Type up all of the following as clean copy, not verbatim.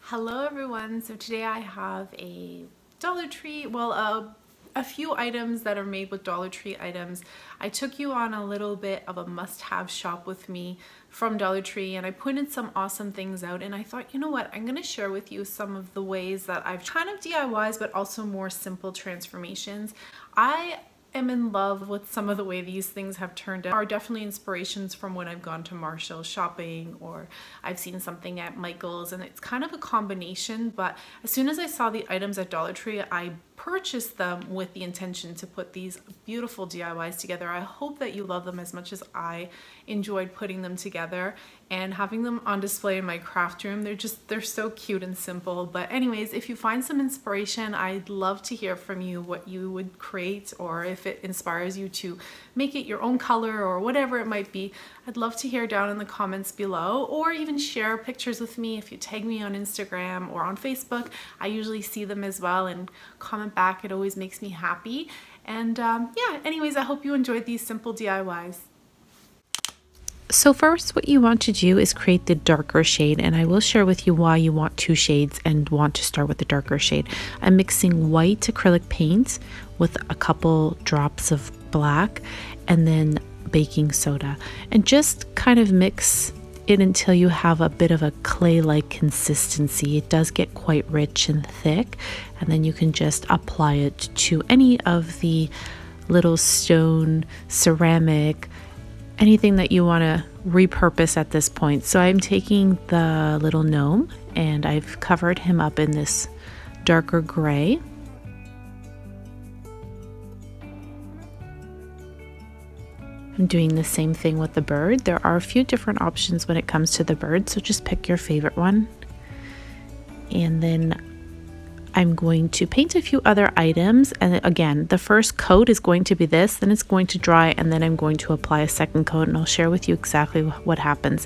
Hello everyone, so today I have a Dollar Tree, a few items that are made with Dollar Tree items. I took you on a little bit of a must-have shop with me from Dollar Tree and I pointed some awesome things out, and I thought, you know what, I'm going to share with you some of the ways that I've kind of DIYs but also more simple transformations. I am in love with some of the way these things have turned out. Are definitely inspirations from when I've gone to Marshall shopping or I've seen something at Michael's, and it's kind of a combination. But as soon as I saw the items at Dollar Tree, I purchased them with the intention to put these beautiful DIYs together. I hope that you love them as much as I enjoyed putting them together and having them on display in my craft room. They're so cute and simple. But anyways, if you find some inspiration, I'd love to hear from you what you would create, or if it inspires you to make it your own color or whatever it might be. I'd love to hear down in the comments below, or even share pictures with me if you tag me on Instagram or on Facebook. I usually see them as well and comment back. It always makes me happy. And yeah, anyways, I hope you enjoyed these simple DIYs. So first, what you want to do is create the darker shade, and I will share with you why you want two shades and want to start with the darker shade. I'm mixing white acrylic paint with a couple drops of black and then baking soda, and just kind of mix it until you have a bit of a clay-like consistency. It does get quite rich and thick, and then you can just apply it to any of the little stone, ceramic, anything that you want to repurpose at this point. So I'm taking the little gnome and I've covered him up in this darker gray. I'm doing the same thing with the bird. There are a few different options when it comes to the bird, so just pick your favorite one. And then I'm going to paint a few other items, and again, the first coat is going to be this, then it's going to dry, and then I'm going to apply a second coat, and I'll share with you exactly what happens.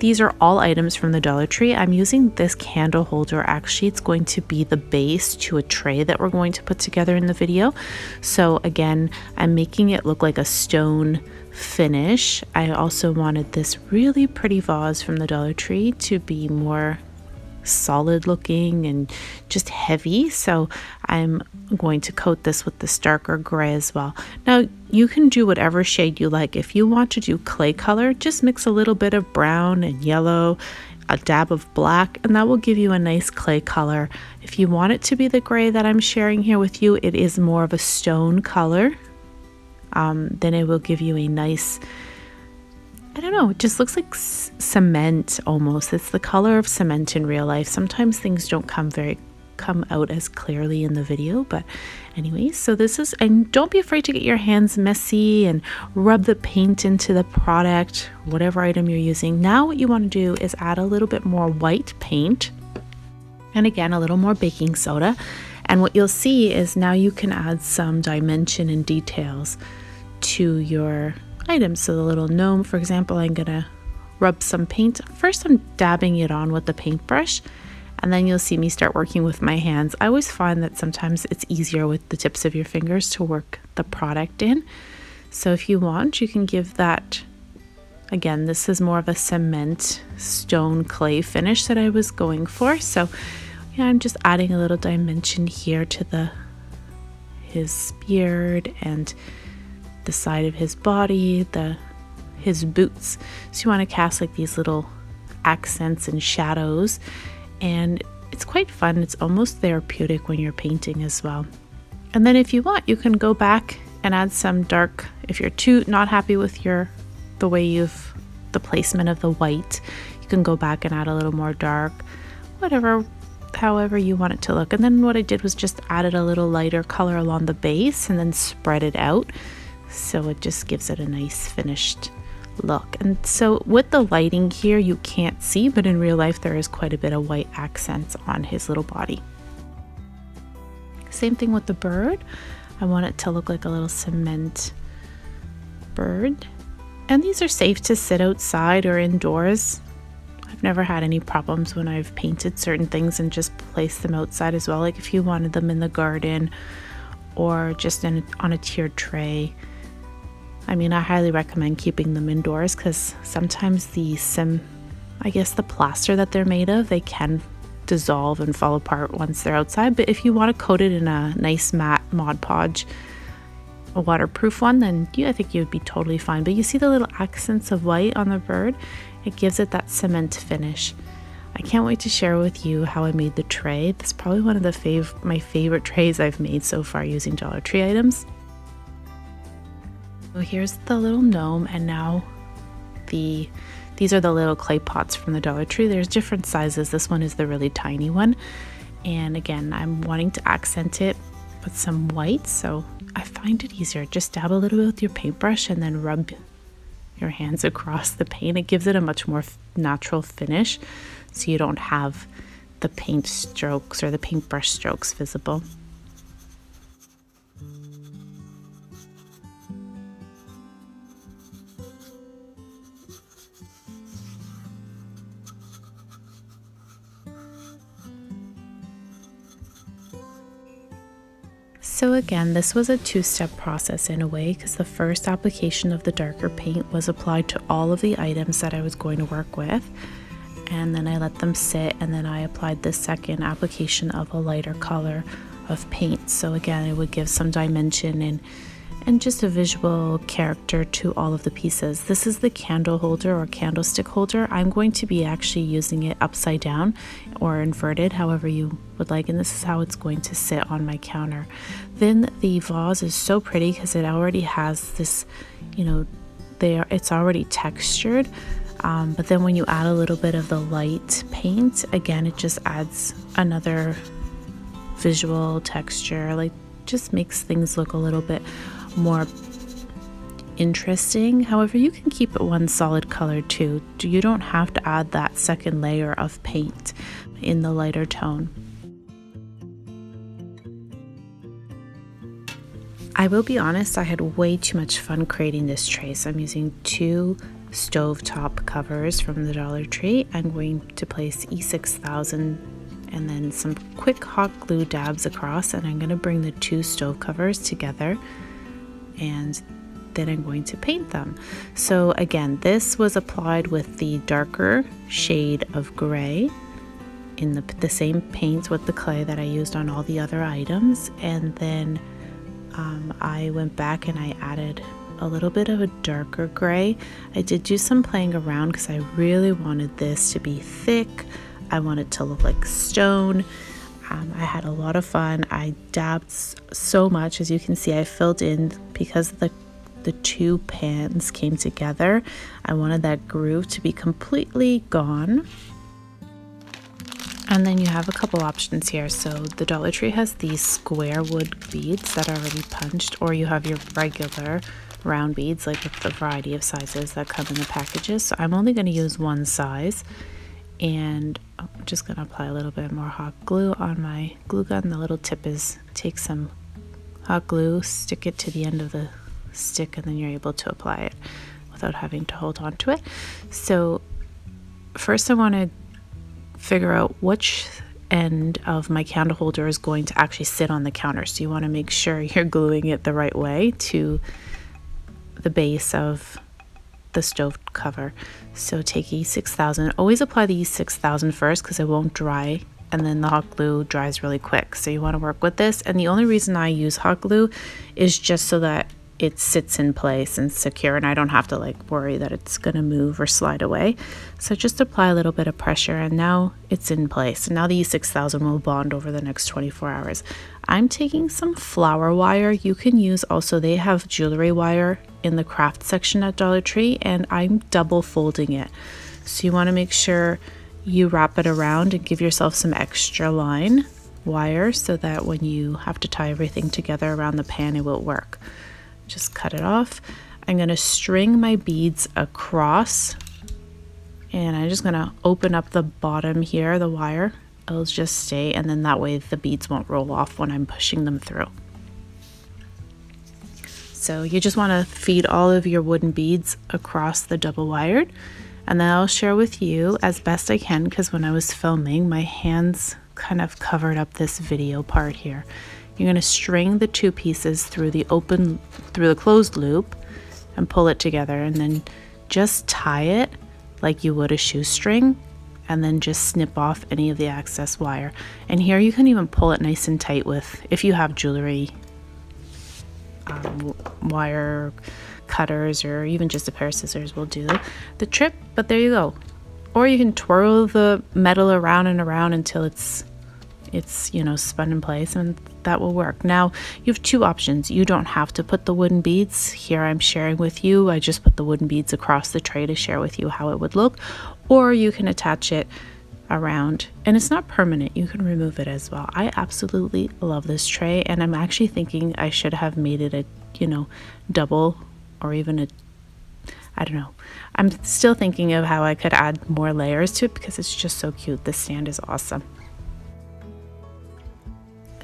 These are all items from the Dollar Tree. I'm using this candle holder. Actually, it's going to be the base to a tray that we're going to put together in the video. So again, I'm making it look like a stone finish. I also wanted this really pretty vase from the Dollar Tree to be more solid looking and just heavy, so I'm going to coat this with this darker gray as well. Now you can do whatever shade you like. If you want to do clay color, just mix a little bit of brown and yellow, a dab of black, and that will give you a nice clay color. If you want it to be the gray that I'm sharing here with you, it is more of a stone color, then it will give you a nice, I don't know, it just looks like cement almost. It's the color of cement in real life. Sometimes things don't come out as clearly in the video, but anyways, so this is, and don't be afraid to get your hands messy and rub the paint into the product, whatever item you're using. Now what you want to do is add a little bit more white paint, and again, a little more baking soda. And what you'll see is now you can add some dimension and details to your items. So the little gnome, for example, I'm gonna rub some paint. First I'm dabbing it on with the paintbrush, and then you'll see me start working with my hands. I always find that sometimes it's easier with the tips of your fingers to work the product in. So if you want, you can give that, again, this is more of a cement stone clay finish that I was going for. So yeah, I'm just adding a little dimension here to his beard and the side of his body, his boots. So you want to cast like these little accents and shadows, and it's quite fun. It's almost therapeutic when you're painting as well. And then if you want, you can go back and add some dark. If you're not happy with the placement of the white, you can go back and add a little more dark, however you want it to look. And then what I did was just added a little lighter color along the base and then spread it out. So it just gives it a nice finished look. And so with the lighting here, you can't see, but in real life there is quite a bit of white accents on his little body. Same thing with the bird. I want it to look like a little cement bird. And these are safe to sit outside or indoors. I've never had any problems when I've painted certain things and just placed them outside as well. Like if you wanted them in the garden or just on a tiered tray. I mean, I highly recommend keeping them indoors because sometimes the plaster that they're made of, they can dissolve and fall apart once they're outside. But if you want to coat it in a nice matte Mod Podge, a waterproof one, then I think you would be totally fine. But you see the little accents of white on the bird? It gives it that cement finish. I can't wait to share with you how I made the tray. This is probably one of my favorite trays I've made so far using Dollar Tree items. So here's the little gnome, and now these are the little clay pots from the Dollar Tree. There's different sizes. This one is the really tiny one. And again, I'm wanting to accent it with some white, so I find it easier. Just dab a little bit with your paintbrush and then rub your hands across the paint. It gives it a much more natural finish, so you don't have the paint strokes or the paintbrush strokes visible. So again, this was a two-step process in a way, because the first application of the darker paint was applied to all of the items that I was going to work with, and then I let them sit, and then I applied the second application of a lighter color of paint. So again, it would give some dimension and just a visual character to all of the pieces. This is the candle holder or candlestick holder. I'm going to be actually using it upside down or inverted, however you would like, and this is how it's going to sit on my counter. Then the vase is so pretty because it already has this, it's already textured, but then when you add a little bit of the light paint, again, it just adds another visual texture, like just makes things look a little bit more interesting. However, you can keep it one solid color too. You don't have to add that second layer of paint in the lighter tone. I will be honest, I had way too much fun creating this tray. So I'm using 2 stovetop covers from the Dollar Tree. I'm going to place E6000 and then some quick hot glue dabs across, and I'm going to bring the 2 stove covers together, and then I'm going to paint them. So again, this was applied with the darker shade of gray in the same paint with the clay that I used on all the other items, and then I went back and I added a little bit of a darker gray. I did do some playing around because I really wanted this to be thick. I wanted it to look like stone. I had a lot of fun. I dabbed so much. As you can see, I filled in because the 2 pans came together. I wanted that groove to be completely gone. And then you have a couple options here. So the Dollar Tree has these square wood beads that are already punched, or you have your regular round beads, like with the variety of sizes that come in the packages. So I'm only going to use one size, and I'm just going to apply a little bit more hot glue on my glue gun. The little tip is take some hot glue, stick it to the end of the stick, and then you're able to apply it without having to hold on to it. So first I want to figure out which end of my candle holder is going to actually sit on the counter. So you want to make sure you're gluing it the right way to the base of the stove cover. So take E6000. Always apply the E6000 first because it won't dry, and then the hot glue dries really quick. So you want to work with this, and the only reason I use hot glue is just so that it sits in place and secure, and I don't have to like worry that it's gonna move or slide away. So just apply a little bit of pressure, and now it's in place. And now the E6000 will bond over the next 24 hours. I'm taking some flower wire. You can use also, they have jewelry wire in the craft section at Dollar Tree, and I'm double folding it. So you want to make sure you wrap it around and give yourself some extra line wire so that when you have to tie everything together around the pan, it will work. Just cut it off. I'm going to string my beads across, and I'm just going to open up the bottom here, the wire. It'll just stay, and then that way the beads won't roll off when I'm pushing them through. So you just want to feed all of your wooden beads across the double wired, and then I'll share with you as best I can, because when I was filming, my hands kind of covered up this video part here. You're going to string the 2 pieces through the closed loop and pull it together, and then just tie it like you would a shoestring and then just snip off any of the excess wire. And here you can even pull it nice and tight with, if you have jewelry wire cutters, or even just a pair of scissors will do the trick. But there you go. Or you can twirl the metal around and around until it's you know, spun in place, and that will work. Now you have two options. You don't have to put the wooden beads. Here I'm sharing with you, I just put the wooden beads across the tray to share with you how it would look. Or you can attach it around, and it's not permanent, you can remove it as well. I absolutely love this tray, and I'm actually thinking I should have made it a, you know, double, or even a, I don't know. I'm still thinking of how I could add more layers to it because it's just so cute. This stand is awesome.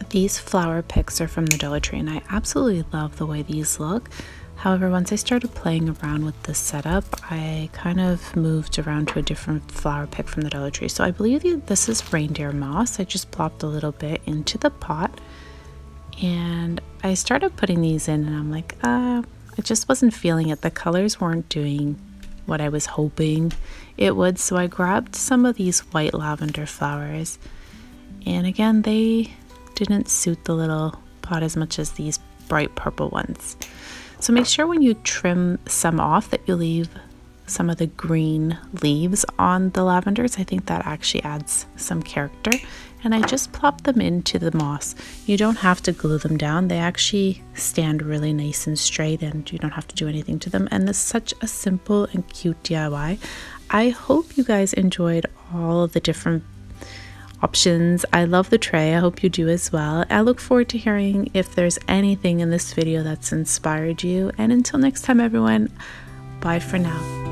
These flower picks are from the Dollar Tree, and I absolutely love the way these look. However, once I started playing around with this setup, I kind of moved around to a different flower pick from the Dollar Tree. So I believe this is reindeer moss. I just plopped a little bit into the pot, and I started putting these in, and I'm like, I just wasn't feeling it. The colors weren't doing what I was hoping it would. So I grabbed some of these white lavender flowers, and again, they didn't suit the little pot as much as these bright purple ones. So make sure when you trim some off that you leave some of the green leaves on the lavenders. I think that actually adds some character. And I just plop them into the moss. You don't have to glue them down. They actually stand really nice and straight, and you don't have to do anything to them. And it's such a simple and cute DIY. I hope you guys enjoyed all of the different options. I love the tray. I hope you do as well. I look forward to hearing if there's anything in this video that's inspired you. And until next time, everyone, bye for now.